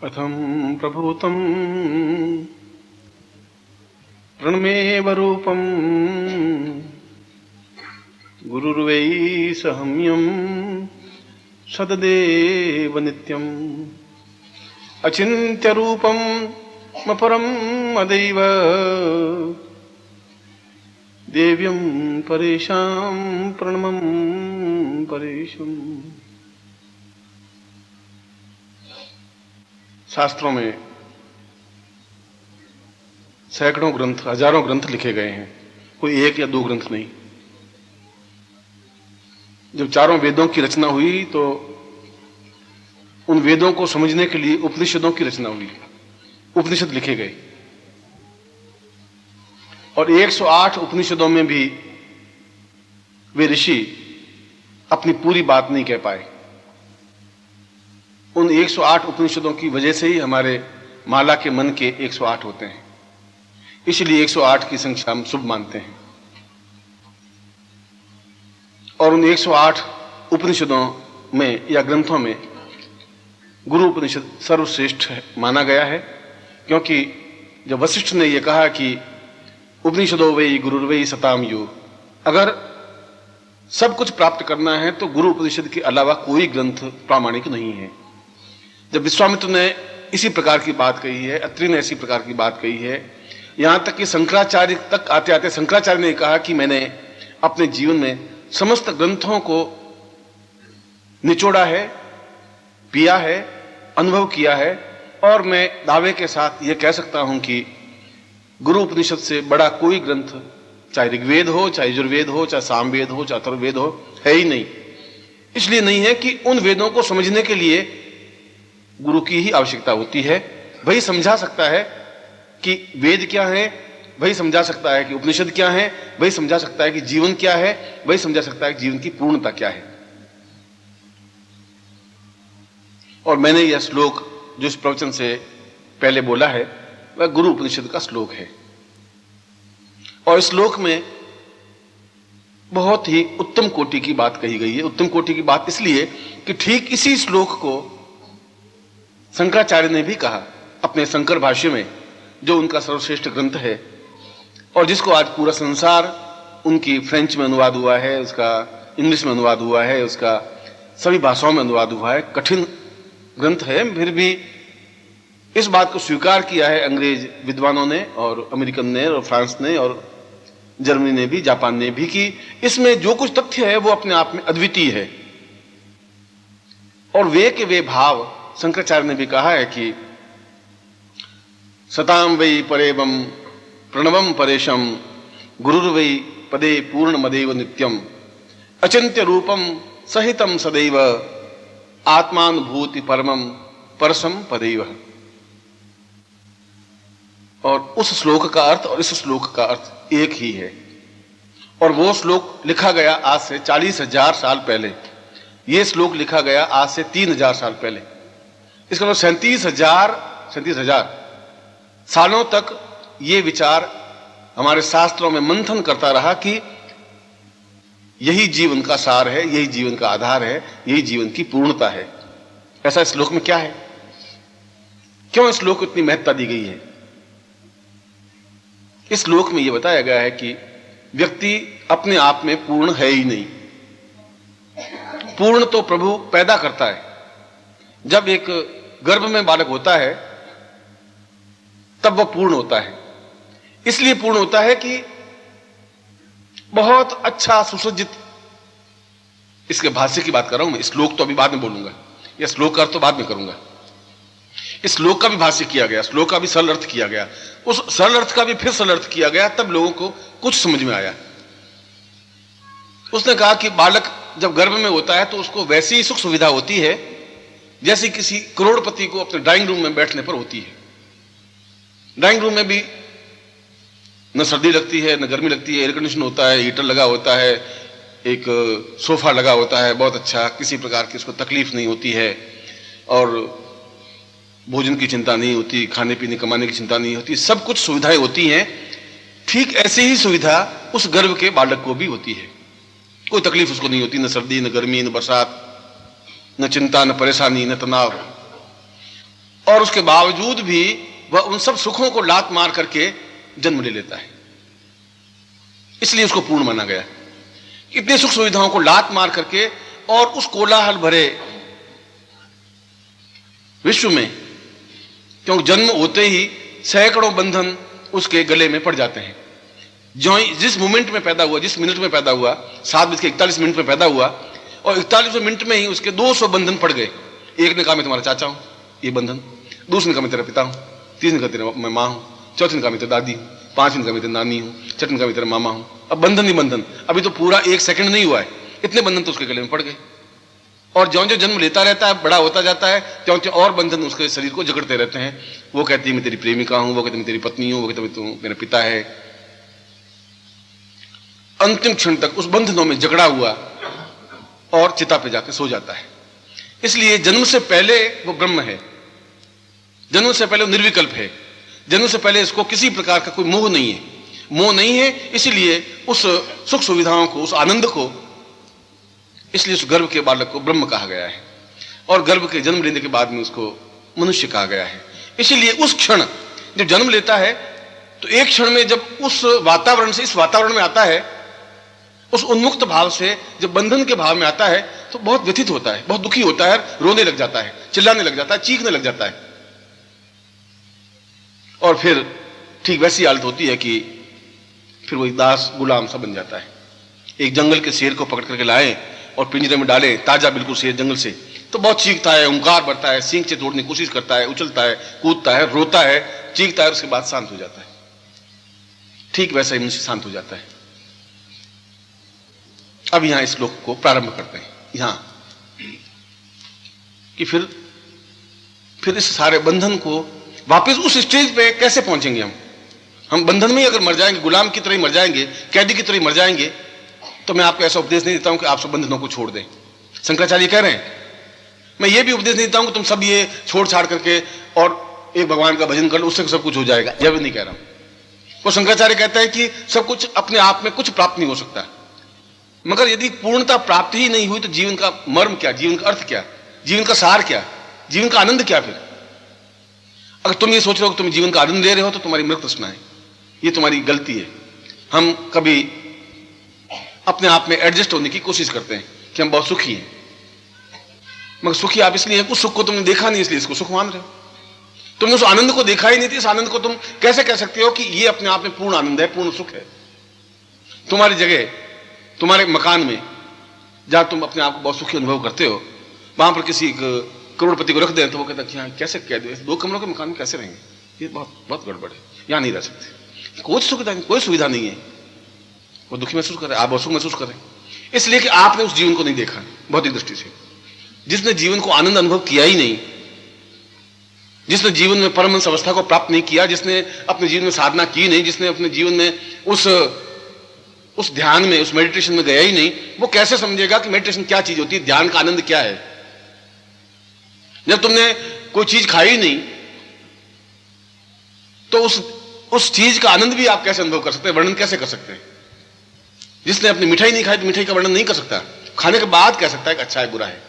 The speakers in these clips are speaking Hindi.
अथम प्रभूतं प्रणमेव रूपं गुरुर्वै सहम्यं सददेव नित्यम् अचिन्त्य रूपं मपरं मदैव देव्यं परेशां प्रणमं परेशम्। शास्त्रों में सैकड़ों ग्रंथ, हजारों ग्रंथ लिखे गए हैं, कोई एक या दो ग्रंथ नहीं। जब चारों वेदों की रचना हुई तो उन वेदों को समझने के लिए उपनिषदों की रचना हुई, उपनिषद लिखे गए। और 108 उपनिषदों में भी वे ऋषि अपनी पूरी बात नहीं कह पाए। उन 108 उपनिषदों की वजह से ही हमारे माला के मन के 108 होते हैं, इसलिए 108 की संख्या हम शुभ मानते हैं। और उन 108 उपनिषदों में या ग्रंथों में गुरु उपनिषद सर्वश्रेष्ठ माना गया है, क्योंकि जब वशिष्ठ ने यह कहा कि उपनिषदो वै गुरुर्वै सताम यो, अगर सब कुछ प्राप्त करना है तो गुरु उपनिषद के अलावा कोई ग्रंथ प्रामाणिक नहीं है। जब विश्वामित्र ने इसी प्रकार की बात कही है, अत्रि ने इसी प्रकार की बात कही है, यहां तक कि शंकराचार्य तक आते आते शंकराचार्य ने कहा कि मैंने अपने जीवन में समस्त ग्रंथों को निचोड़ा है, पिया है, अनुभव किया है, और मैं दावे के साथ यह कह सकता हूं कि गुरु उपनिषद से बड़ा कोई ग्रंथ, चाहे ऋग्वेद हो, चाहे यजुर्वेद हो, चाहे सामवेद हो, चाहे अथर्ववेद हो, है ही नहीं। इसलिए नहीं है कि उन वेदों को समझने के लिए गुरु की ही आवश्यकता होती है। वही समझा सकता है कि वेद क्या है, वही समझा सकता है कि उपनिषद क्या है, वही समझा सकता है कि जीवन क्या है, वही समझा सकता है कि जीवन की पूर्णता क्या है। और मैंने यह श्लोक जो इस प्रवचन से पहले बोला है वह गुरु उपनिषद का श्लोक है। और इस श्लोक में बहुत ही उत्तम कोटि की बात कही गई है। उत्तम कोटि की बात इसलिए कि ठीक इसी श्लोक को शंकराचार्य ने भी कहा अपने शंकर भाष्य में, जो उनका सर्वश्रेष्ठ ग्रंथ है और जिसको आज पूरा संसार, उनकी फ्रेंच में अनुवाद हुआ है, उसका इंग्लिश में अनुवाद हुआ है, उसका सभी भाषाओं में अनुवाद हुआ है। कठिन ग्रंथ है, फिर भी इस बात को स्वीकार किया है अंग्रेज विद्वानों ने और अमेरिकन ने और फ्रांस ने और जर्मनी ने भी, जापान ने भी, कि इसमें जो कुछ तथ्य है वो अपने आप में अद्वितीय है। और वे के वे भाव शंकराचार्य ने भी कहा है कि सताम वै परेवम प्रणवम परेशम गुरुर्वै पदे पूर्ण मदेव नित्यम अचिंत्य रूपम सहितम सदैव आत्मानुभूति परमम परसम पदैव। और उस श्लोक का अर्थ और इस श्लोक का अर्थ एक ही है। और वो श्लोक लिखा गया आज से 40,000 साल पहले, ये श्लोक लिखा गया आज से 3,000 साल पहले। इसका मतलब 37,000 सालों तक ये विचार हमारे शास्त्रों में मंथन करता रहा कि यही जीवन का सार है, यही जीवन का आधार है, यही जीवन की पूर्णता है। ऐसा इस श्लोक में क्या है? क्यों इस श्लोक को इतनी महत्ता दी गई है? इस श्लोक में यह बताया गया है कि व्यक्ति अपने आप में पूर्ण है ही नहीं। पूर्ण तो प्रभु पैदा करता है। जब एक गर्भ में बालक होता है तब वह पूर्ण होता है। इसलिए पूर्ण होता है कि बहुत अच्छा सुसज्जित, इसके भाष्य की बात कर रहा हूं मैं, श्लोक तो अभी बाद में बोलूंगा, या श्लोक का अर्थ तो बाद में करूंगा। इस श्लोक का भी भाष्य किया गया, श्लोक का भी सरल अर्थ किया गया, उस सरल अर्थ का भी फिर सरल अर्थ किया गया, तब लोगों को कुछ समझ में आया। उसने कहा कि बालक जब गर्भ में होता है तो उसको वैसी ही सुख सुविधा होती है जैसे किसी करोड़पति को अपने ड्राइंग रूम में बैठने पर होती है। ड्राइंग रूम में भी न सर्दी लगती है न गर्मी लगती है, एयर कंडीशन होता है, हीटर लगा होता है, एक सोफा लगा होता है बहुत अच्छा, किसी प्रकार की उसको तकलीफ नहीं होती है, और भोजन की चिंता नहीं होती, खाने पीने कमाने की चिंता नहीं होती, सब कुछ सुविधाएं होती हैं। ठीक ऐसी ही सुविधा उस गर्भ के बालक को भी होती है। कोई तकलीफ उसको नहीं होती, न सर्दी न गर्मी न बरसात, न चिंता न परेशानी न तनाव। और उसके बावजूद भी वह उन सब सुखों को लात मार करके जन्म ले लेता है। इसलिए उसको पूर्ण माना गया। इतनी सुख सुविधाओं को लात मार करके और उस कोलाहल भरे विश्व में, क्योंकि जन्म होते ही सैकड़ों बंधन उसके गले में पड़ जाते हैं। जो जिस मोमेंट में पैदा हुआ, जिस मिनट में पैदा हुआ, 7:41 में पैदा हुआ और 41वें मिनट में ही उसके 200 बंधन पड़ गए। एक ने कहा मैं तुम्हारा चाचा हूं, ये बंधन। दूसरे ने कहा मैं तेरा पिता हूं। तीसरे ने कहा तेरा मैं मां हूं। चौथे ने कहा मैं तेरी दादी हूं। पांचवें ने कहा मैं तेरी नानी हूं। छठे ने कहा मैं तेरा मामा हूं। अब बंधन ही बंधन, अभी तो पूरा 1 सेकंड नहीं हुआ है, इतने बंधन तो उसके गले में पड़ गए। और ज्यों ज्यों जन्म लेता रहता है, बड़ा होता जाता है, त्यों त्यों और बंधन उसके शरीर को जकड़ते रहते हैं। वो कहती है मैं तेरी प्रेमिका हूं, वो कहती है मैं तेरी पत्नी हूं, वो कहती है तू मेरा पिता है। अंतिम क्षण तक उस बंधनों में जकड़ा हुआ और चिता पे जाकर सो जाता है। इसलिए जन्म से पहले वो ब्रह्म है, जन्म से पहले वो निर्विकल्प है, जन्म से पहले इसको किसी प्रकार का कोई मोह नहीं है, मोह नहीं है। इसीलिए उस सुख सुविधाओं को, उस आनंद को, इसलिए उस गर्भ के बालक को ब्रह्म कहा गया है और गर्भ के जन्म लेने के बाद में उसको मनुष्य कहा गया है। इसीलिए उस क्षण जब जन्म लेता है तो एक क्षण में जब उस वातावरण से इस वातावरण में आता है, उस उन्मुक्त भाव से जब बंधन के भाव में आता है तो बहुत व्यथित होता है, बहुत दुखी होता है, रोने लग जाता है, चिल्लाने लग जाता है, चीखने लग जाता है। और फिर ठीक वैसी हालत होती है कि फिर वही दास गुलाम सा बन जाता है। एक जंगल के शेर को पकड़ करके लाए और पिंजरे में डाले, ताजा बिल्कुल शेर जंगल से, तो बहुत चीखता है, हुंकार भरता है, सींग से तोड़ने की कोशिश करता है, उछलता है, कूदता है, रोता है, चीखता है, उसके बाद शांत हो जाता है। ठीक वैसा ही मनुष्य शांत हो जाता है। अब यहां इस श्लोक को प्रारंभ करते हैं यहां कि फिर इस सारे बंधन को वापस उस स्टेज पे कैसे पहुंचेंगे हम बंधन में ही अगर मर जाएंगे, गुलाम की तरह ही मर जाएंगे, कैदी की तरह ही मर जाएंगे, तो मैं आपको ऐसा उपदेश नहीं देता हूं कि आप सब बंधनों को छोड़ दें। शंकराचार्य कह रहे हैं, मैं ये भी उपदेश नहीं देता हूं कि तुम सब ये छोड़ छाड़ करके और एक भगवान का भजन कर लो, उससे सब कुछ हो जाएगा, यह भी नहीं कह रहा हूं। वो शंकराचार्य कहता है कि सब कुछ अपने आप में कुछ प्राप्त नहीं हो सकता, मगर यदि पूर्णता प्राप्त ही नहीं हुई तो जीवन का मर्म क्या, जीवन का अर्थ क्या, जीवन का सार क्या, जीवन का आनंद क्या? फिर अगर तुम ये सोच रहे हो कि तुम जीवन का आनंद ले रहे हो तो तुम्हारी मृत तृष्णा है, ये तुम्हारी गलती है। हम कभी अपने आप में एडजस्ट होने की कोशिश करते हैं कि हम बहुत सुखी हैं, मगर सुखी आप इसलिए हैं, उस सुख को तुमने देखा नहीं इसलिए इसको सुख मान रहे हो। तुमने उस आनंद को देखा ही नहीं थी, इस आनंद को तुम कैसे कह सकते हो कि ये अपने आप में पूर्ण आनंद है, पूर्ण सुख है? तुम्हारी जगह, तुम्हारे मकान में जहां तुम अपने आप को बहुत सुखी अनुभव करते हो, वहां पर किसी करोड़पति को रख दें तो वो कहता है कि कैसे कह दो, 2 कमरों के मकान में कैसे रहेंगे, ये बहुत गड़बड़ है, यहां नहीं रह सकते, कोई सुविधा नहीं, कोई सुविधा नहीं है। वो दुखी महसूस कर रहे, आप बहुत सुख महसूस कर रहे हैं, इसलिए कि आपने उस जीवन को नहीं देखा भौतिक दृष्टि से। जिसने जीवन को आनंद अनुभव किया ही नहीं, जिसने जीवन में परमहंस अवस्था को प्राप्त नहीं किया, जिसने अपने जीवन में साधना की नहीं, जिसने अपने जीवन में उस ध्यान में, उस मेडिटेशन में गया ही नहीं, वो कैसे समझेगा कि मेडिटेशन क्या चीज होती है, ध्यान का आनंद क्या है? जब तुमने कोई चीज खाई ही नहीं तो उस चीज का आनंद भी आप कैसे अनुभव कर सकते हैं, वर्णन कैसे कर सकते हैं? जिसने अपनी मिठाई नहीं खाई तो मिठाई का वर्णन नहीं कर सकता, खाने के बाद कह सकता है कि अच्छा है, बुरा है।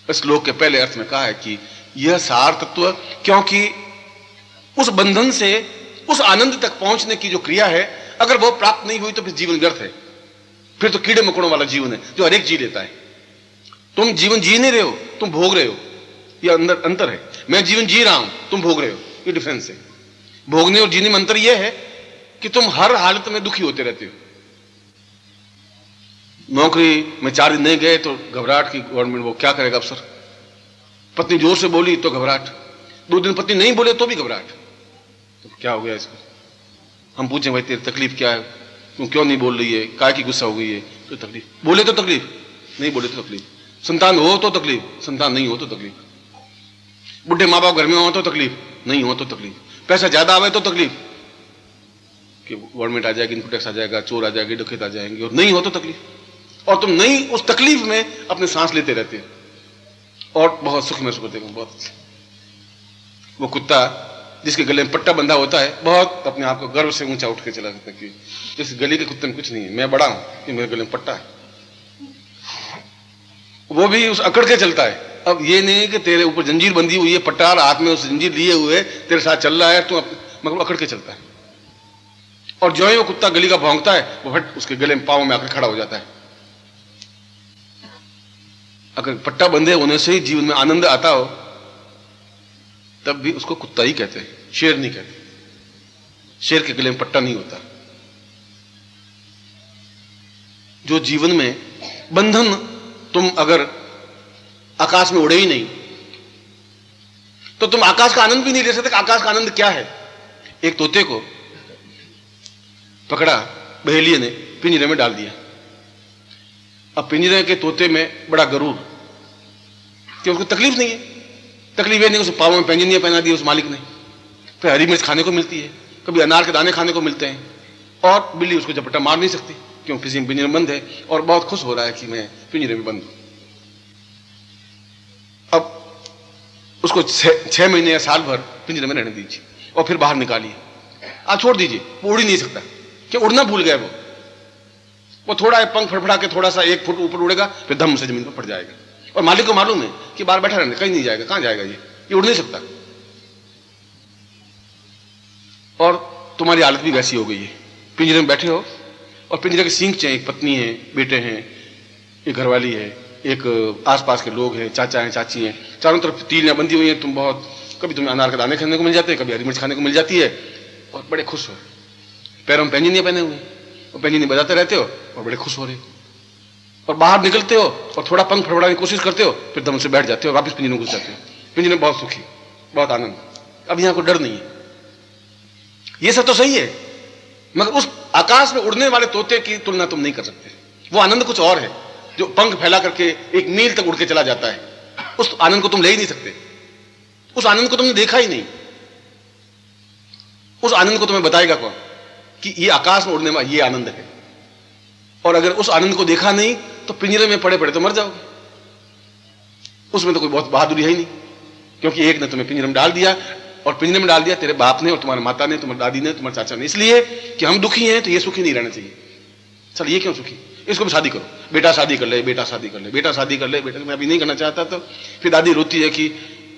इस श्लोक के पहले अर्थ में कहा है कि यह सार तत्व, क्योंकि उस बंधन से उस आनंद तक पहुंचने की जो क्रिया है, अगर वो प्राप्त नहीं हुई तो फिर जीवन व्यर्थ है, फिर तो कीड़े मकोड़ों वाला जीवन है जो हर एक जी लेता है। तुम जीवन जी नहीं रहे हो, तुम भोग रहे हो, यह अंतर है। मैं जीवन जी रहा हूं, तुम भोग रहे हो, ये डिफरेंस है। भोगने और जीने में अंतर यह है कि तुम हर हालत में दुखी होते रहते हो। नौकरी में 4 दिन नहीं गए तो घबराहट की गवर्नमेंट, वो क्या करेगा अफसर। पत्नी जोर से बोली तो घबराहट, 2 दिन पत्नी नहीं बोले तो भी घबराहट, तो क्या हो गया इसको? हम पूछें भाई तेरी तकलीफ क्या है, तुम क्यों नहीं बोल रही है, काय की गुस्सा हो गई है? तो तकलीफ, बोले तो तकलीफ, नहीं बोले तो तकलीफ। संतान हो तो तकलीफ, संतान नहीं हो तो तकलीफ। बुढ़े माँ बाप घर में हो तो तकलीफ, नहीं हो तो तकलीफ। पैसा ज्यादा आवे तो तकलीफ कि गवर्नमेंट आ जाएगी, इनपुट टैक्स आ जाएगा, चोर आ जाएंगे, डकैत आ जाएंगे, और नहीं हो तो तकलीफ। और तुम नहीं, उस तकलीफ में अपने सांस लेते रहते हो और बहुत सुख महसूस करते हो। बहुत वो कुत्ता जिसके गले में पट्टा बंधा होता है, बहुत अपने आप को गर्व से ऊंचा उठ के चला जाता है कि इस गली के कुत्ते में कुछ नहीं है, मैं बड़ा हूं कि मेरे गले में पट्टा है। वो भी उस अकड़ के चलता है अब ये नहीं कि तेरे ऊपर जंजीर बंधी हुई है, पटार हाथ में उस जंजीर लिए हुए तेरे साथ चल रहा है, तू मतलब अकड़ के चलता है। और जो ही वो कुत्ता गली का भौंकता है, वो फट उसके गले में पांव में आकर खड़ा हो जाता है। अगर पट्टा बंधे होने से ही जीवन में आनंद आता हो, तब भी उसको कुत्ता ही कहते हैं, शेर नहीं कहते। शेर के गले में पट्टा नहीं होता। जो जीवन में बंधन, तुम अगर आकाश में उड़े ही नहीं तो तुम आकाश का आनंद भी नहीं ले सकते। आकाश का आनंद क्या है? एक तोते को पकड़ा बहेलिये ने, पिंजरे में डाल दिया। अब पिंजरे के तोते में बड़ा गरूर कि उसको तकलीफ नहीं है। तकलीफ ये नहीं, उसको पाँव में पैंजनियां पहना दी उस मालिक ने। फिर हरी मिर्च खाने को मिलती है, कभी अनार के दाने खाने को मिलते हैं, और बिल्ली उसको झपट्टा मार नहीं सकती क्यों, पिंजरे में बंद है, और बहुत खुश हो रहा है कि मैं पिंजरे में बंद हूं। अब उसको 6 महीने या साल भर पिंजरे में रहने दीजिए और फिर बाहर निकालिए। आप छोड़ दीजिए, वो उड़ ही नहीं सकता। क्यों? उड़ना भूल गया वो थोड़ा पंख फड़फड़ा के थोड़ा सा 1 फुट ऊपर उड़ेगा, फिर धम से जमीन पर पड़ जाएगा। और मालिक को मालूम है कि बाहर बैठा रहने, कहीं नहीं जाएगा। कहां जाएगा? ये उड़ नहीं सकता। और तुम्हारी हालत भी वैसी हो गई है, पिंजरे में बैठे हो और पिंजरे के सींग हैं, एक पत्नी है, बेटे हैं, एक घरवाली है, एक आसपास के लोग हैं, चाचा हैं, चाची हैं, चारों तरफ तीलियां बंधी हुई हैं। तुम बहुत, कभी तुम्हें अनार के दाने खाने को मिल जाते हैं, कभी हरी मिर्च खाने को मिल जाती है, और बड़े खुश हो। पैरों में पैंजनियां पहने हुए, और पैंजनी बजाते रहते हो और बड़े खुश हो रहे हो। और बाहर निकलते हो और थोड़ा पंख फड़फड़ाने की कोशिश करते हो, फिर दम से बैठ जाते हो, वापस पिंजरे में घुस जाते हो। पिंजरे में बहुत सुखी, बहुत आनंद। अब यहां कोई डर नहीं है। ये सब तो सही है, मगर उस आकाश में उड़ने वाले तोते की तुलना तुम नहीं कर सकते। वो आनंद कुछ और है, जो पंख फैला करके 1 मील तक उड़ के चला जाता है। उस आनंद को तुम ले ही नहीं सकते। उस आनंद को तुमने देखा ही नहीं। उस आनंद को तुम्हें बताएगा कौन कि ये आकाश में उड़ने वाला ये आनंद है? और अगर उस आनंद को देखा नहीं तो पिंजरे में पड़े पड़े तो मर जाओगे। उसमें तो कोई बहुत बहादुरी है ही नहीं, क्योंकि एक ने तुम्हें पिंजरे में डाल दिया, और पिंजरे में डाल दिया तेरे बाप ने और तुम्हारी माता ने, तुम्हारी दादी ने, तुम्हारे चाचा ने, इसलिए कि हम दुखी हैं तो ये सुखी नहीं रहना चाहिए। चल ये क्यों सुखी? इसको भी शादी करो, बेटा शादी कर ले, बेटा शादी कर ले, बेटा शादी कर ले, बेटा मैं अभी नहीं करना चाहता। तो फिर दादी रोती है कि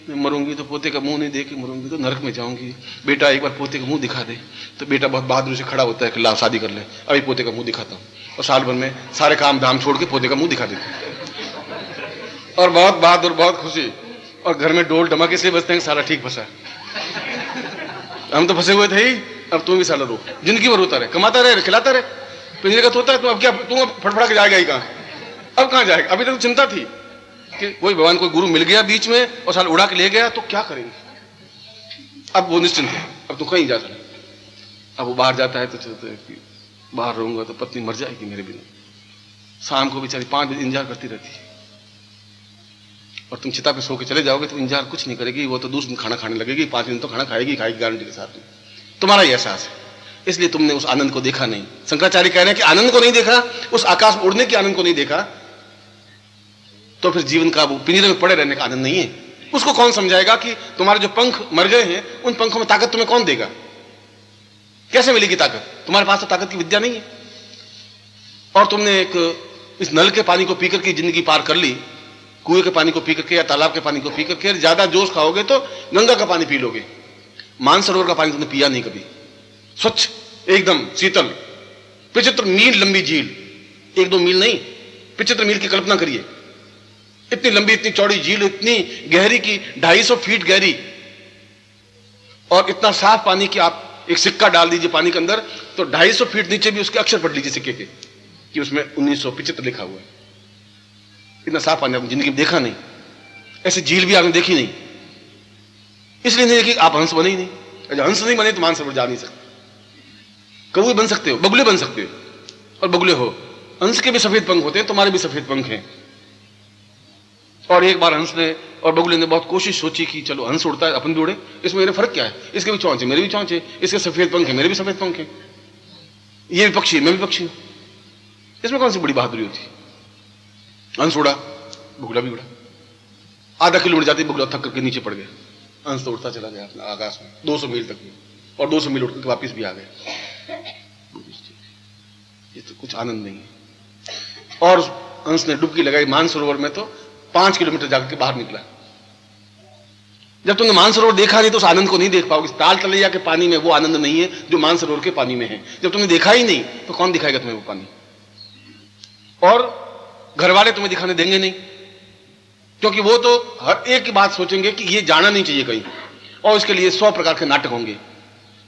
मरूंगी तो पोते का मुंह नहीं देख के मरूंगी तो नरक में जाऊंगी। बेटा एक बार पोते का मुंह दिखा दे, तो बेटा बहुत बहादुरी से खड़ा होता है कि ला शादी कर ले, अभी पोते का मुंह दिखाता हूं। और साल भर में सारे काम धाम छोड़ के पोते का मुंह दिखा देते, और बहुत बहादुर, बहुत खुशी। और घर में डोल डमक इसलिए बजते हैं सारा ठीक फंसा। हम तो फंसे हुए थे ही, अब तुम भी साला रो, जिंदगी भर रोता रहे, कमाता रहे, खिलाता रहे। पिंजरे का तोता है, तुम अब क्या, तुम अब फटफड़ा के जाएगा ही कहां? अब कहां जाएगा? अभी तक तो चिंता थी कि कोई भगवान, कोई गुरु मिल गया बीच में और साल उड़ा के ले गया तो क्या करेंगे। अब वो निश्चिंत है, अब तो कहीं जा सकते। अब वो बाहर जाता है तो चलते है कि बाहर रहूंगा तो पत्नी मर जाएगी मेरे बिना। शाम को बेचारी 5 बजे इंतजार करती रहती है, और तुम चिता पे सो के चले जाओगे तो इंतजार कुछ नहीं करेगी, वो तो दूसरे दिन खाना खाने लगेगी, 5 दिन तो खाना खाएगी गारंटी के साथ में। तुम्हारा ही एहसास है, इसलिए तुमने उस आनंद को देखा नहीं। शंकराचार्य कह रहे हैं कि आनंद को नहीं देखा, उस आकाश में उड़ने के आनंद को नहीं देखा, तो फिर जीवन का वो पिंजरे में पड़े रहने का आनंद नहीं है। उसको कौन समझाएगा कि तुम्हारे जो पंख मर गए हैं, उन पंखों में ताकत तुम्हें कौन देगा? कैसे मिलेगी ताकत? तुम्हारे पास तो ताकत की विद्या नहीं है। और तुमने एक इस नल के पानी को पीकर के जिंदगी पार कर ली, कुएं के पानी को पी करके या तालाब के पानी को पी करके। ज्यादा जोश खाओगे तो गंगा का पानी पी लोगे, मानसरोवर का पानी तुमने पिया नहीं कभी। स्वच्छ, एकदम शीतल, 75 मील लंबी झील, 1-2 मील नहीं, 75 मील की कल्पना करिए। इतनी लंबी, इतनी चौड़ी झील, इतनी गहरी की 250 फीट गहरी, और इतना साफ पानी कि आप एक सिक्का डाल दीजिए पानी के अंदर तो 250 फीट नीचे भी उसके अक्षर पढ़ लीजिए सिक्के के कि उसमें 1975 लिखा हुआ है। इतना साफ पानी आपने जिंदगी में देखा नहीं, ऐसी झील भी आपने देखी नहीं। इसलिए नहीं देखी, आप हंस बने ही नहीं। हंस नहीं बने तो मानसरोवर जा नहीं सकते। कौवे बन सकते हो, बगुले बन सकते हो, और बगुले हो। हंस के भी सफेद पंख होते हैं, तुम्हारे भी सफेद पंख हैं। और एक बार हंस ने और बगुले ने बहुत कोशिश सोची कि चलो हंस उड़ता है, अपन भी उड़े, इसमें मेरा फर्क क्या है? इसके भी चौंच है, मेरे भी चौंच है, इसके सफेद पंख है, मेरे भी सफेद पंख है, ये भी पक्षी है, मैं भी पक्षी हूं, इसमें कौन सी बड़ी बहादुरी होती? हंस उड़ा, बगुला भी उड़ा। आधा किलोमीटर जाते बगुला थक करके नीचे पड़ गया, हंस तो उड़ता चला गया अपना आकाश में 200 मील तक में, और 200 मील उड़ करके वापिस भी आ गया। ये तो कुछ आनंद नहीं है। और हंस ने डुबकी लगाई मानसरोवर में तो 5 किलोमीटर जाकर के बाहर निकला। जब तुमने मानसरोवर देखा नहीं तो उस आनंद को नहीं देख पाओगे। ताल तलैया के पानी में वो आनंद नहीं है जो मानसरोवर के पानी में है। जब तुमने देखा ही नहीं तो कौन दिखाएगा तुम्हें वो पानी? और घर वाले तुम्हें दिखाने देंगे नहीं, क्योंकि वो तो हर एक की बात सोचेंगे कि ये जाना नहीं चाहिए कहीं, और इसके लिए 100 प्रकार के नाटक होंगे।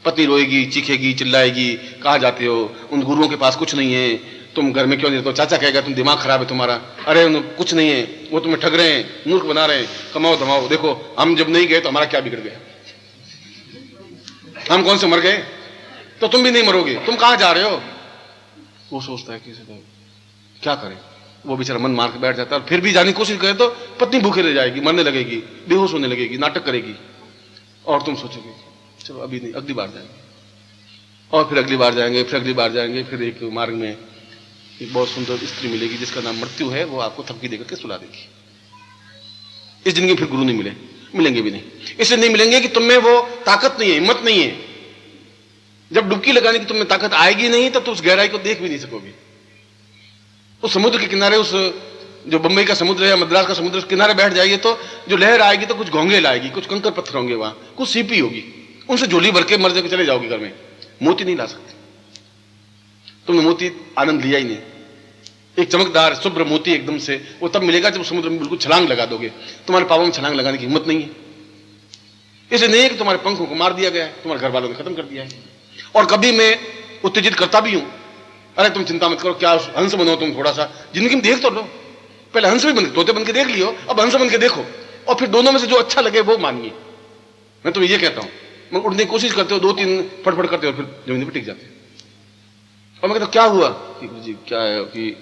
पत्नी रोएगी, चीखेगी, चिल्लाएगी, कहाँ जाते हो, उन गुरुओं के पास कुछ नहीं है, तुम घर में क्यों नहीं रहते हो? चाचा कहेगा तुम दिमाग खराब है तुम्हारा, अरे कुछ नहीं है, वो तुम्हें ठग रहे हैं, मूर्ख बना रहे हैं, कमाओ धमाओ, देखो हम जब नहीं गए तो हमारा क्या बिगड़ गया, हम कौन से मर गए, तो तुम भी नहीं मरोगे, तुम कहाँ जा रहे हो? वो सोचता है कि क्या करें, वो बेचारा मन मार के बैठ जाता है। और फिर भी जाने की कोशिश करे तो पत्नी भूखे रह जाएगी, मरने लगेगी, बेहोश होने लगेगी, नाटक करेगी, और तुम सोचोगे चलो अभी नहीं, अगली बार जाएंगे, और फिर अगली बार जाएंगे, फिर अगली बार जाएंगे। फिर एक मार्ग में एक बहुत सुंदर स्त्री मिलेगी जिसका नाम मृत्यु है, वो आपको थपकी देकर के सुला देगी। इस जिंदगी में फिर गुरु नहीं मिलेंगे भी नहीं। इसलिए नहीं मिलेंगे कि तुम में वो ताकत नहीं है, हिम्मत नहीं है। जब डुबकी लगाने की तुम में ताकत आएगी नहीं तब तो उस गहराई को देख भी नहीं सकोगे। उस समुद्र के किनारे, उस जो बंबई का समुद्र है या मद्रास का समुद्र, उस किनारे बैठ जाइए तो जो लहर आएगी तो कुछ घोंगे लाएगी, कुछ कंकर पत्थर होंगे, वहां कुछ सीपी होगी, उनसे झोली भर के मर जाकर चले जाओगे घर में। मोती नहीं ला सकते, तुमने मोती आनंद लिया ही नहीं। एक चमकदार शुभ्र मोती एकदम से वो तब मिलेगा जब समुद्र में बिल्कुल छलांग लगा दोगे। तुम्हारे पापों में छलांग लगाने की हिम्मत नहीं है। इसलिए नहीं है कि तुम्हारे पंखों को मार दिया गया है, तुम्हारे घर वालों ने खत्म कर दिया है। और कभी मैं उत्तेजित करता भी हूं, अरे तुम चिंता मत करो, क्या हंस बनो तुम, थोड़ा सा जिंदगी में देख तो लो, पहले हंस भी बन, तोते बन के देख लियो, अब हंस बन के देखो, और फिर दोनों में से जो अच्छा लगे वो मानिए। मैं तुम्हें ये कहता हूं, मैं उड़ने की कोशिश करते हो, 2-3 फटफट करते हो, फिर जमीन पर टिक जाते हो। और मैं कहता क्या हुआ कि गुरुजी क्या है कि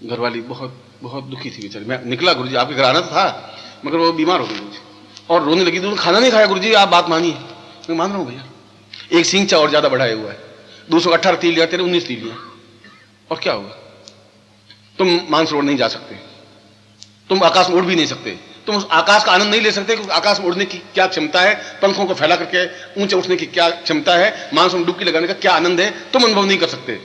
घरवाली बहुत बहुत दुखी थी बेचारी, मैं निकला गुरुजी आपके घर आना था, मगर वो बीमार हो गई गुरुजी, और रोने लगी, तुमने खाना नहीं खाया गुरुजी, आप बात मानिए। मैं मान रहा हूं भैया, एक सींचा और ज्यादा बढ़ाया हुआ है, 218 तील लिया, तेरे 19 तील लिया, और क्या हुआ? तुम मानसरोवर नहीं जा सकते, तुम आकाश में उड़ भी नहीं सकते, तुम उस आकाश का आनंद नहीं ले सकते कि आकाश में उड़ने की क्या क्षमता है, पंखों को फैला करके ऊंचे उठने की क्या क्षमता है, मानसरोवर में डुबकी लगाने का क्या आनंद है, तुम अनुभव नहीं कर सकते।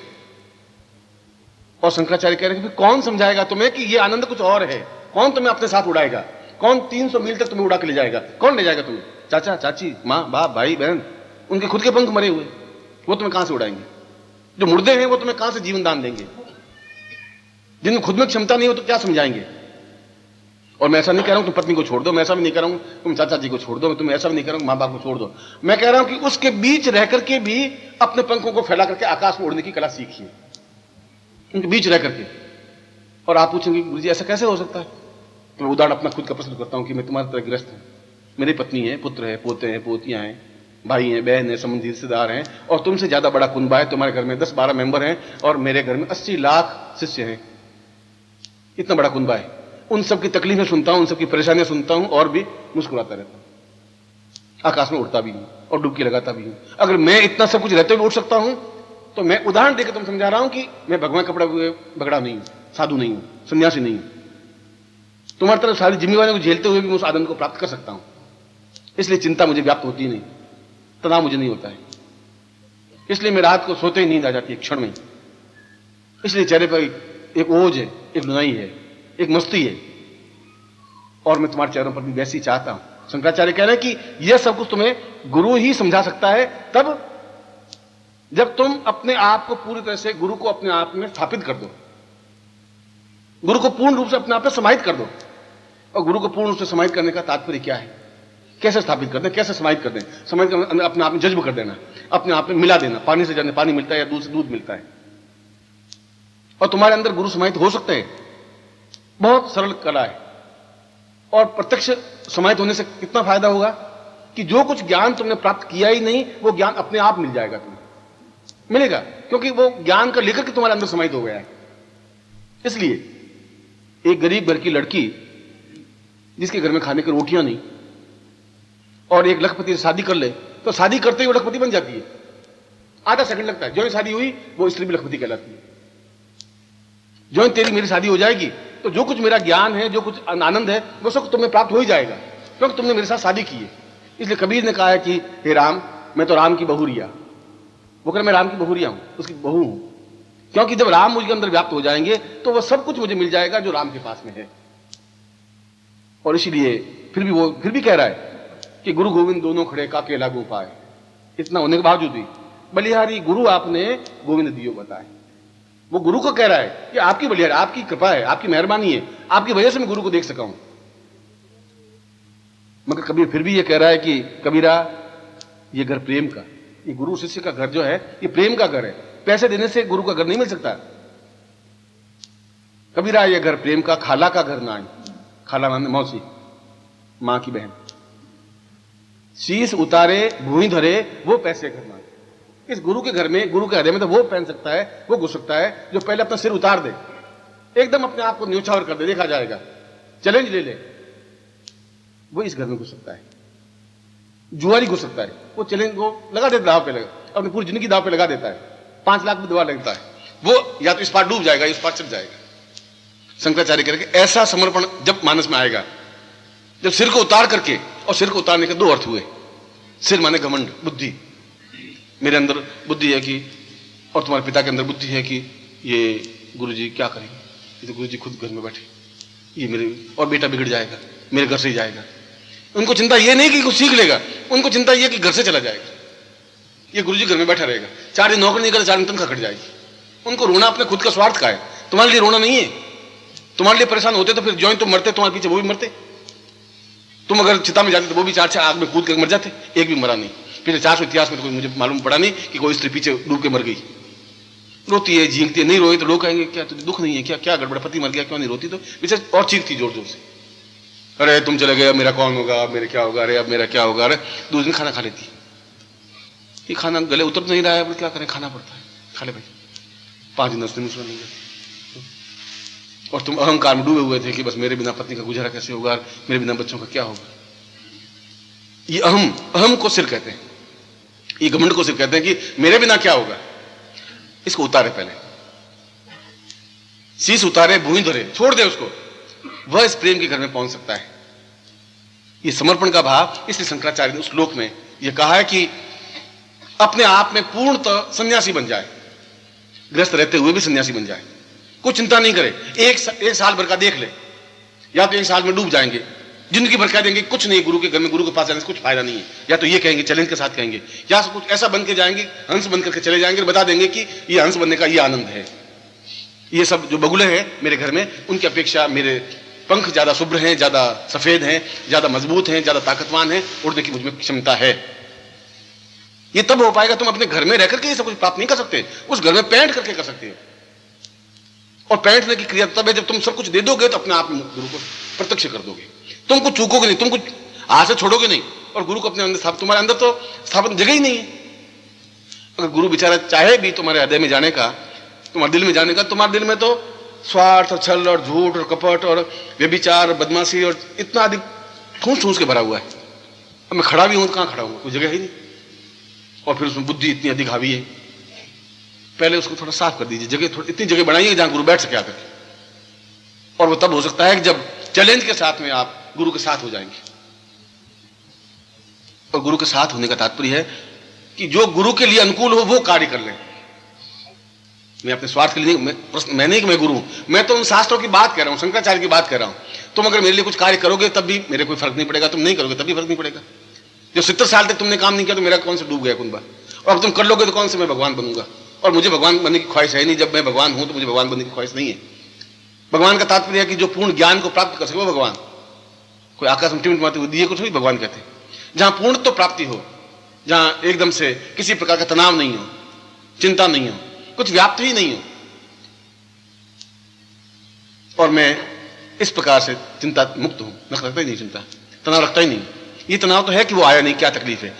और शंकराचार्य कह रहे हैं कि कौन समझाएगा तुम्हें कि ये आनंद कुछ और है? कौन तुम्हें अपने साथ उड़ाएगा? कौन 300 मील तक तुम्हें उड़ा के ले जाएगा? कौन ले जाएगा तुम्हें? चाचा चाची, माँ बाप, भाई बहन, उनके खुद के पंख मरे हुए, वो तुम्हें कहां से उड़ाएंगे? जो मुर्दे हैं वो तुम्हें कहां से जीवन दान देंगे? जिनमें खुद में क्षमता नहीं हो तो क्या समझाएंगे? और मैं ऐसा नहीं कह रहा हूं तुम पत्नी को छोड़ दो, मैं ऐसा भी नहीं कह रहा हूं तुम चाचा जी को छोड़ दो, तुम ऐसा भी नहीं कह रहा हूं माँ बाप को छोड़ दो। मैं कह रहा हूं कि उसके बीच रह करके भी अपने पंखों को फैला करके आकाश में उड़ने की कला सीखिए, उनके बीच रह करके। और आप पूछेंगे गुरुजी ऐसा कैसे हो सकता है? तो मैं उदाहरण अपना खुद का प्रश्न करता हूं कि मैं तुम्हारी तरह ग्रस्त हूं, मेरी पत्नी है, पुत्र है, पोते हैं, पोतियां हैं, भाई हैं, बहन है, संबंधी रिश्तेदार हैं, और तुमसे ज्यादा बड़ा कुनबा है, तुम्हारे घर में 10-12 मेंबर हैं, और मेरे घर में 80 लाख शिष्य हैं। इतना बड़ा कुनबा है, उन सबकी तकलीफें सुनता हूं, उन सबकी परेशानियां सुनता हूं, और भी मुस्कुराता रहता हूं, आकाश में उड़ता भी हूं और डुबकी लगाता भी हूं। अगर मैं इतना सब कुछ रहते हुए उड़ सकता हूं तो मैं उदाहरण देकर तुम समझा रहा हूं कि मैं भगवान कपड़ा बगड़ा नहीं हूं, साधु नहीं हूं, सन्यासी नहीं हूं। तुम्हारी तरफ सारी जिम्मेवारियों को झेलते हुए भी मैं उस आनंद को प्राप्त कर सकता हूं। इसलिए चिंता मुझे व्याप्त होती नहीं, तनाव मुझे नहीं होता है, इसलिए मैं रात को सोते ही नींद आ जाती है क्षण में। इसलिए चेहरे पर एक ओज है, एक नुनाई है, एक मस्ती है, और मैं तुम्हारे चेहरों पर भी वैसी चाहता हूं। शंकराचार्य कह रहे हैं कि यह सब कुछ तुम्हें गुरु ही समझा सकता है, तब जब तुम अपने आप को पूरी तरह से गुरु को अपने आप में स्थापित कर दो, गुरु को पूर्ण रूप से अपने आप में समाहित कर दो। और गुरु को पूर्ण रूप से समाहित करने का तात्पर्य क्या है? कैसे स्थापित कर दें, कैसे समाहित कर दें? समाहित करना अपने आप में जज्ब कर देना, अपने आप में मिला देना, पानी से जाने पानी मिलता है या दूध से दूध मिलता है, और तुम्हारे अंदर गुरु समाहित हो सकते हैं। बहुत सरल कला है। और प्रत्यक्ष समाहित होने से कितना फायदा होगा कि जो कुछ ज्ञान तुमने प्राप्त किया ही नहीं वो ज्ञान अपने आप मिल जाएगा, तुम्हें मिलेगा, क्योंकि वो ज्ञान का लेकर के तुम्हारे अंदर समाहित हो गया है। इसलिए एक गरीब घर की लड़की जिसके घर में खाने की रोटियां नहीं, और एक लखपति से शादी कर ले तो शादी करते ही वो लखपति बन जाती है। आधा सेकंड लगता है, जो ही शादी हुई वो इसलिए भी लखपति कहलाती है। जो ही तेरी मेरी शादी हो जाएगी तो जो कुछ मेरा ज्ञान है, जो कुछ आनंद है, वो सब तुम्हें प्राप्त हो ही जाएगा, क्योंकि तुमने मेरे साथ शादी की है। इसलिए कबीर ने कहा है कि हे राम, मैं तो राम की बहुरिया, वो कह मैं राम की बहुरिया हूं, उसकी बहू हूं। क्योंकि जब राम मुझके अंदर व्याप्त हो जाएंगे तो वह सब कुछ मुझे मिल जाएगा जो राम के पास में है। और इसीलिए फिर भी कह रहा है कि गुरु गोविंद दोनों खड़े काके लागू पाए। इतना होने के बावजूद भी बलिहारी गुरु आपने गोविंद दियो बताए। वो गुरु को कह रहा है कि आपकी बलिहारी, आपकी कृपा है, आपकी मेहरबानी है, आपकी वजह से मैं गुरु को देख सका हूं। मगर कबीर फिर भी ये कह रहा है कि कबीरा ये घर प्रेम का, ये गुरु शिष्य का घर जो है ये प्रेम का घर है। पैसे देने से गुरु का घर नहीं मिल सकता। कबीरा ये घर प्रेम का, खाला का घर ना है। खाला माने मौसी, मां की बहन। शीश उतारे भूमि धरे वो पैसे घर मांगे। इस गुरु के घर में, गुरु के हृदय में तो वो पहन सकता है, वो घुस सकता है जो पहले अपना सिर उतार दे, एकदम अपने आप को न्यौछावर कर दे, देखा जाएगा, चैलेंज ले ले। वो इस घर में घुस सकता है। जुआरी घुस सकता है, वो चैलेंज को लगा देता, दाव पे लगा, अपनी पूरी जिंदगी दाव पे लगा देता है। 5 लाख में दवा लगता है, वो या तो इस पार डूब जाएगा, इस पार चल जाएगा। शंकराचार्य करके ऐसा समर्पण जब मानस में आएगा, जब सिर को उतार करके, और सिर को उतारने के 2 अर्थ हुए। सिर माने घमंड, बुद्धि, मेरे अंदर बुद्धि है कि, और तुम्हारे पिता के अंदर बुद्धि है कि ये गुरुजी क्या करेंगे, ये तो गुरुजी खुद घर में बैठे, ये मेरे और बेटा बिगड़ जाएगा, मेरे घर से ही जाएगा। उनको चिंता ये नहीं कि कुछ सीख लेगा, उनको चिंता ये कि घर से चला जाएगा, ये गुरुजी घर में बैठा रहेगा, 4 दिन नौकरी नहीं करे, 4 दिन तनख्वाह कट जाएगी। उनको रोना अपने खुद का स्वार्थ का है, तुम्हारे लिए रोना नहीं है। तुम्हारे लिए परेशान होते तो फिर जो तुम मरते, तुम्हारे पीछे वो भी मरते। तुम अगर चिता में जाते तो वो भी 4 आग में कूद कर मर जाते, एक भी मरा नहीं। पिछले 400 इतिहास में तो कोई मुझे मालूम पड़ा नहीं कि कोई स्त्री पीछे डूब के मर गई। रोती है, झींकती है, नहीं रोई तो लोग कहेंगे क्या तुझे दुख नहीं है क्या, क्या गड़बड़, पति मर गया, क्यों नहीं रोती? तो पीछे और चीखती जोर जोर से, अरे तुम चले गए, मेरा कौन होगा, मेरे क्या होगा, अरे अब मेरा क्या होगा। अरे 2 दिन खाना खा लेती, ये खाना गले उतर नहीं रहा है, क्या करें, खाना पड़ता है, खा ले भाई। 5 दिन 10 दिन उसमें नहीं गए, और तुम अहंकार में डूबे हुए थे कि बस मेरे बिना पत्नी का गुजारा कैसे होगा, मेरे बिना बच्चों का क्या होगा। ये अहम को सिर कहते हैं, ये घमंड को सिर कहते हैं कि मेरे बिना क्या होगा। इसको उतारे, पहले शीश उतारे भूमि धरे, छोड़ दे उसको, वह इस प्रेम के घर में पहुंच सकता है। ये समर्पण का भाव, इसलिए शंकराचार्य ने उस श्लोक में यह कहा है कि अपने आप में पूर्णतः सन्यासी बन जाए, गृहस्थ रहते हुए भी सन्यासी बन जाए, कोई चिंता नहीं करे। एक साल भर का देख ले, या तो 1 साल में डूब जाएंगे, जिंदगी भर कह देंगे कुछ नहीं, गुरु के घर में, गुरु के पास जाने से कुछ फायदा नहीं है, या तो ये कहेंगे चैलेंज के साथ कहेंगे, या कुछ ऐसा बन के जाएंगे, हंस बन करके चले जाएंगे, बता देंगे कि ये हंस बनने का ये आनंद है। ये सब जो बगुले हैं मेरे घर में, उनकी अपेक्षा मेरे पंख ज्यादा शुभ्र हैं, ज्यादा सफेद हैं, ज्यादा मजबूत हैं, ज्यादा ताकतवान हैं, उड़ने की मुझमें क्षमता है। ये तब हो पाएगा, तुम अपने घर में रह करके ये सब कुछ प्राप्त नहीं कर सकते, उस घर में पैंट करके कर सकते हो। और पैंटने की क्रिया तब है जब तुम सब कुछ दे दोगे तो अपने आप में गुरु को प्रत्यक्ष कर दोगे। तुम कुछ चूकोगे नहीं, तुम कुछ हाथ से छोड़ोगे नहीं, और गुरु को अपने अंदर स्थापित, तुम्हारे अंदर तो स्थापन जगह ही नहीं है। अगर गुरु बेचारा चाहे भी तुम्हारे हृदय में जाने का, तुम्हारे दिल में जाने का, तुम्हारे दिल में तो स्वार्थ और छल और झूठ और कपट और व्यभिचार और बदमाशी और इतना अधिक ठूस ठूस के भरा हुआ है। अब मैं खड़ा भी हूं तो कहां खड़ा हूं, कोई जगह ही नहीं। और फिर उसमें बुद्धि इतनी अधिक हावी है, पहले उसको थोड़ा साफ कर दीजिए, जगह थोड़ी इतनी जगह बनाइए जहां गुरु बैठ सके आकर। और वो तब हो सकता है कि जब चैलेंज के साथ में आप गुरु के साथ हो जाएंगे। और गुरु के साथ होने का तात्पर्य है कि जो गुरु के लिए अनुकूल हो वो कार्य कर लें। मैं अपने स्वार्थ के लिए नहीं, मैं नहीं कि मैं गुरु हूं, मैं तो उन शास्त्रों की बात कर रहा हूं, शंकराचार्य की बात कर रहा हूं। तुम अगर मेरे लिए कुछ कार्य करोगे तब भी मेरे कोई फर्क नहीं पड़ेगा, तुम नहीं करोगे तब भी फर्क नहीं पड़ेगा। जब 70 साल तक तुमने काम नहीं किया तो मेरा कौन से डूब गया कुंबा, और अब तुम कर लोगे तो कौन से मैं भगवान बनूंगा। और मुझे भगवान बनने की ख्वाहिश है नहीं, जब मैं भगवान हूं तो मुझे भगवान बनने की ख्वाहिश नहीं है। भगवान का तात्पर्य है कि जो पूर्ण ज्ञान को प्राप्त कर सके वो भगवान। कोई आकाश में टिमटिमाते मारते हुए दिए कुछ नहीं भगवान कहते। जहां पूर्ण तो प्राप्ति हो, जहां एकदम से किसी प्रकार का तनाव नहीं हो, चिंता नहीं हो, कुछ व्याप्त ही नहीं हो। और मैं इस प्रकार से चिंता मुक्त हूं, मैं रखता ही नहीं चिंता, तनाव रखता ही नहीं। ये तनाव तो है कि वो आया नहीं, क्या तकलीफ है।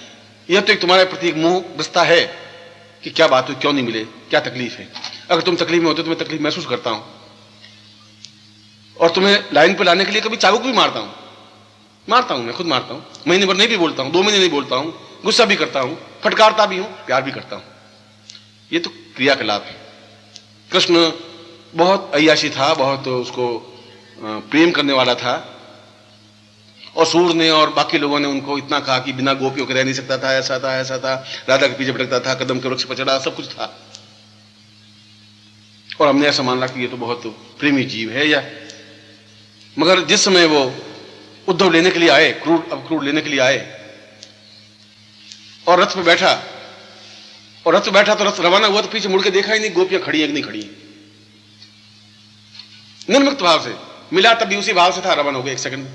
यह तो एक तुम्हारे प्रति एक मोह बसता है कि क्या बात हुई, क्यों नहीं मिले, क्या तकलीफ है। अगर तुम तकलीफ में होते तो मैं तकलीफ महसूस करता हूं, और तुम्हें लाइन पर लाने के लिए कभी चाबुक भी मारता हूं, मैं खुद मारता हूं, महीने भर नहीं भी बोलता हूं, 2 महीने नहीं बोलता हूं, गुस्सा भी करता हूं, फटकारता भी हूं, प्यार भी करता हूं। ये तो क्रियाकलाप है। कृष्ण बहुत अय्याशी था, बहुत उसको प्रेम करने वाला था, और सूर ने और बाकी लोगों ने उनको इतना कहा कि बिना गोपियों के रह नहीं सकता था, ऐसा था, राधा के पीछे भटकता था, कदम के वृक्ष पर चढ़ा, सब कुछ था। और हमने ऐसा मान रहा कि ये तो बहुत प्रेमी जीव है या, मगर जिस समय वो उद्धव लेने के लिए आए, क्रूर लेने के लिए आए और रथ पे बैठा, और रथ पे बैठा तो रथ रवाना हुआ तो पीछे मुड़ के देखा ही नहीं गोपियां खड़ी है कि नहीं खड़ी है। निर्मुक्त भाव से मिला, तब भी उसी भाव से था, रवाना हो गया 1 सेकंड,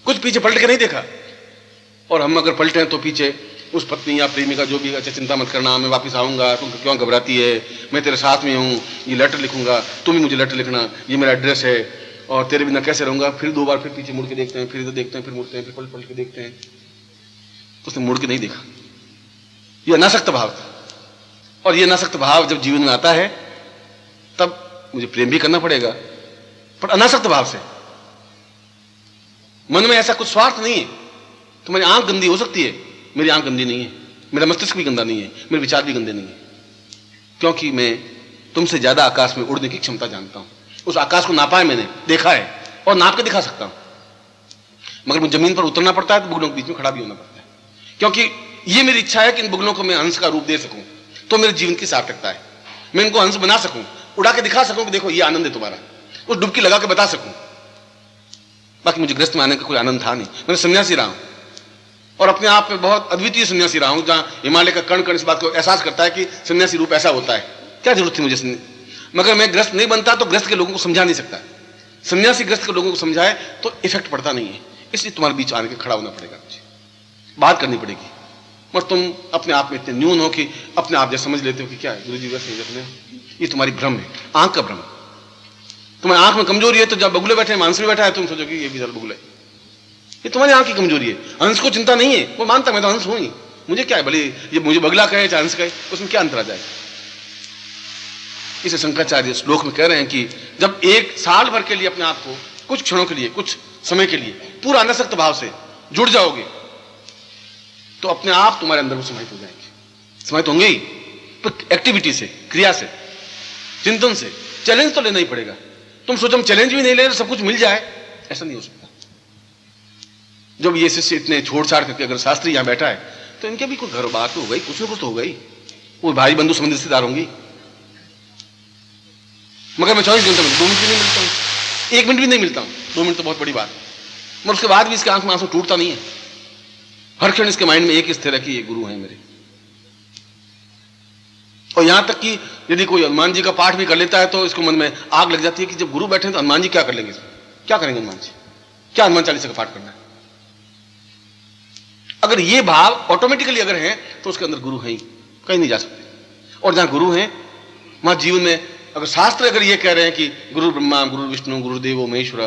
कुछ पीछे पलट के नहीं देखा। और हम अगर पलटे हैं तो पीछे उस पत्नी या प्रेमी का जो भी, अच्छा चिंता मत करना, मैं वापस आऊंगा, तुम क्यों घबराती है, मैं तेरे साथ में हूं, ये लेटर लिखूंगा, तुम भी मुझे लेटर लिखना, ये मेरा एड्रेस है, और तेरे बिना कैसे रहूंगा। फिर 2 बार फिर पीछे मुड़ के देखते हैं, फिर इधर देखते हैं, फिर मुड़ते हैं, फिर पलट पलट के देखते हैं। उसने मुड़ के नहीं देखा। यह अनासक्त भाव था। और यह अनासक्त भाव जब जीवन में आता है तब मुझे प्रेम भी करना पड़ेगा, पर अनासक्त भाव से। मन में ऐसा कुछ स्वार्थ नहीं है। तुम्हारी आंख गंदी हो सकती है, मेरी आंख गंदी नहीं है, मेरा मस्तिष्क भी गंदा नहीं है, मेरे विचार भी गंदे नहीं है, क्योंकि मैं तुमसे ज्यादा आकाश में उड़ने की क्षमता जानता हूं। उस आकाश को नापा है मैंने, देखा है और नाप के दिखा सकता हूं। मगर मुझे जमीन पर उतरना पड़ता है तो बुगलों के बीच में खड़ा भी होना पड़ता है, क्योंकि यह मेरी इच्छा है कि इन बुगलों को मैं हंस का रूप दे सकूं, तो मेरे जीवन की सार्थकता है। मैं इनको हंस बना सकूं, उड़ा के दिखा सकूं कि देखो ये आनंद है तुम्हारा, उस डुबकी लगा के बता सकूं। बाकी मुझे गृहस्थ में आने का कोई आनंद था नहीं। मैं सन्यासी रहा हूं और अपने आप में बहुत अद्वितीय सन्यासी रहा हूं, जहां हिमालय का कण कण इस बात को एहसास करता है कि सन्यासी रूप ऐसा होता है। क्या जरूरत थी मुझे मगर मैं ग्रस्त नहीं बनता तो ग्रस्त के लोगों को समझा नहीं सकता। सन्यासी ग्रस्त के लोगों को समझाए तो इफेक्ट पड़ता नहीं है, इसलिए तुम्हारे बीच आने के खड़ा होना पड़ेगा, मुझे बात करनी पड़ेगी। और तुम अपने आप में इतने न्यून हो कि अपने आप जैसे समझ लेते हो कि क्या है गुरु जी वैसे रखने, ये तुम्हारी भ्रम है, आंख का भ्रम। तुम्हारी आंख में कमजोरी है तो जब बगुले बैठे, मांस भी बैठा है, तुम सोचो कि ये भी जरा बगुला है, ये तुम्हारी आंख की कमजोरी है। हंस को चिंता नहीं है, वो मानता मैं तो हंस हूं ही, मुझे क्या है, भले ये मुझे बगला कहे चाहे हंस कहे, उसमें क्या अंतर आ जाए। इसे शंकराचार्य श्लोक में कह रहे हैं कि जब 1 साल भर के लिए अपने आप को कुछ क्षणों के लिए, कुछ समय के लिए पूरा अनासक्त भाव से जुड़ जाओगे तो अपने आप तुम्हारे अंदर वो समाहित हो जाएंगे। समाहित होंगे ही एक्टिविटी से, क्रिया से, चिंतन से। चैलेंज तो लेना ही पड़ेगा। तुम सोचो हम चैलेंज भी नहीं ले रहे सब कुछ मिल जाए, ऐसा नहीं हो सकता। जब ये शिष्य इतने छोड़ छाड़ करके अगर शास्त्री यहां बैठा है तो इनके भी कोई घर बात तो हो गई, कुछ ना कुछ तो हो गई, वो भाई बंधु संबंधी रिश्तेदार होंगी। मगर मैं 24 घंटे में 2 मिनट भी नहीं मिलता हूं, 1 मिनट भी नहीं मिलता हूं। 2 मिनट तो बहुत बड़ी बात है, मगर उसके बाद भी इसके आंख में आंसू टूटता नहीं है। हर क्षण इसके माइंड में एक स्थिर है कि ये गुरु हैं मेरे। और यहां तक कि यदि कोई हनुमान जी का पाठ भी कर लेता है तो इसको मन में आग लग जाती है कि जब गुरु बैठे हैं तो हनुमान जी क्या कर लेंगे, क्या करेंगे हनुमान जी, क्या हनुमान चालीसा का पाठ करना है। अगर ये भाव ऑटोमेटिकली अगर है तो उसके अंदर गुरु है ही, कहीं नहीं जा सकते। और जहां गुरु हैं वहां जीवन में, अगर शास्त्र अगर ये कह रहे हैं कि गुरु ब्रह्मा गुरु विष्णु गुरुदेवो महेश्वरा,